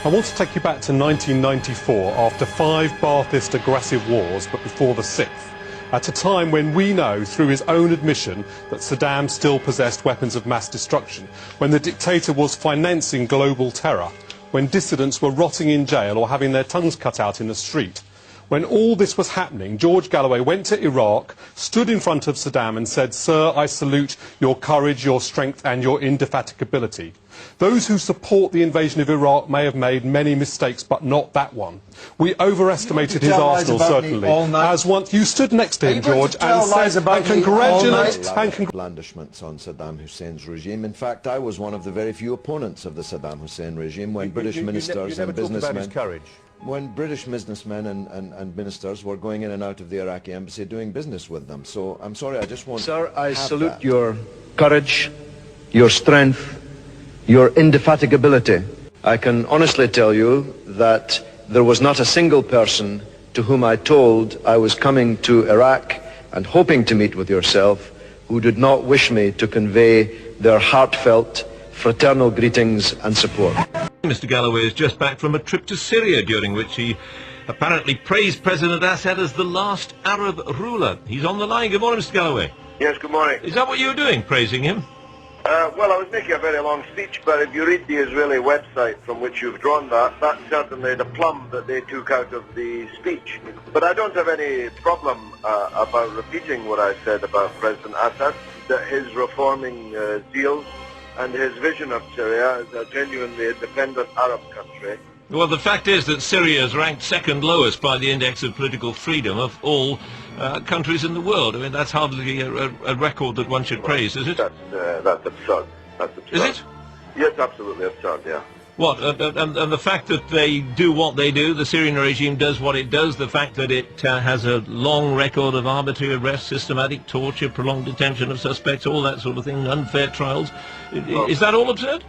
I want to take you back to 1994, after 5 Ba'athist aggressive wars, but before the 6th, at a time when we know, through his own admission, that Saddam still possessed weapons of mass destruction, when the dictator was financing global terror, when dissidents were rotting in jail or having their tongues cut out in the street. When all this was happening, George Galloway went to Iraq, stood in front of Saddam and said, "Sir, I salute your courage, your strength and your indefatigability." Those who support the invasion of Iraq may have made many mistakes, but not that one. We overestimated his arsenal, certainly. As once you stood next to him, George, and said, and congratulate... Blandishments on Saddam Hussein's regime. In fact, I was one of the very few opponents of the Saddam Hussein regime when British ministers and businessmen... When British businessmen and ministers were going in and out of the Iraqi embassy doing business with them. So, I'm sorry, I just want Sir, I salute your courage, your strength, your indefatigability. I can honestly tell you that there was not a single person to whom I told I was coming to Iraq and hoping to meet with yourself who did not wish me to convey their heartfelt, fraternal greetings and support. Mr. Galloway is just back from a trip to Syria, during which he apparently praised President Assad as the last Arab ruler. He's on the line. Good morning, Mr. Galloway. Yes, good morning. Is that what you were doing, praising him? Well, I was making a very long speech, but if you read the Israeli website from which you've drawn that, that's certainly the plum that they took out of the speech. But I don't have any problem about repeating what I said about President Assad, that his reforming zeal and his vision of Syria as a genuinely independent Arab country. Well, the fact is that Syria is ranked second lowest by the Index of Political Freedom of all countries in the world. I mean, that's hardly a record that one should praise, is it? That's absurd. That's absurd. Is it? Yes, absolutely absurd, yeah. What? And the fact that they do what they do, the Syrian regime does what it does, the fact that it has a long record of arbitrary arrest, systematic torture, prolonged detention of suspects, all that sort of thing, unfair trials, is that all absurd?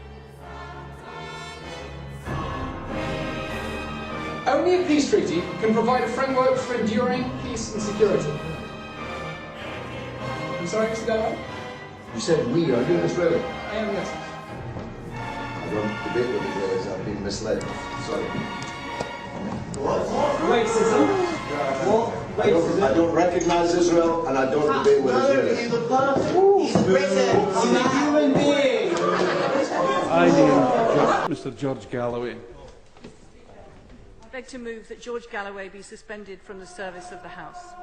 Only a peace treaty can provide a framework for enduring peace and security. I'm sorry, Mr. Galloway? You said we are doing this really? I am, yes. I don't debate with Israelis, I've been misled. Sorry. Racism. I don't recognize Israel and I don't debate with Israelis. He's British. I'm a human being. I name Mr. George Galloway. I beg to move that George Galloway be suspended from the service of the House.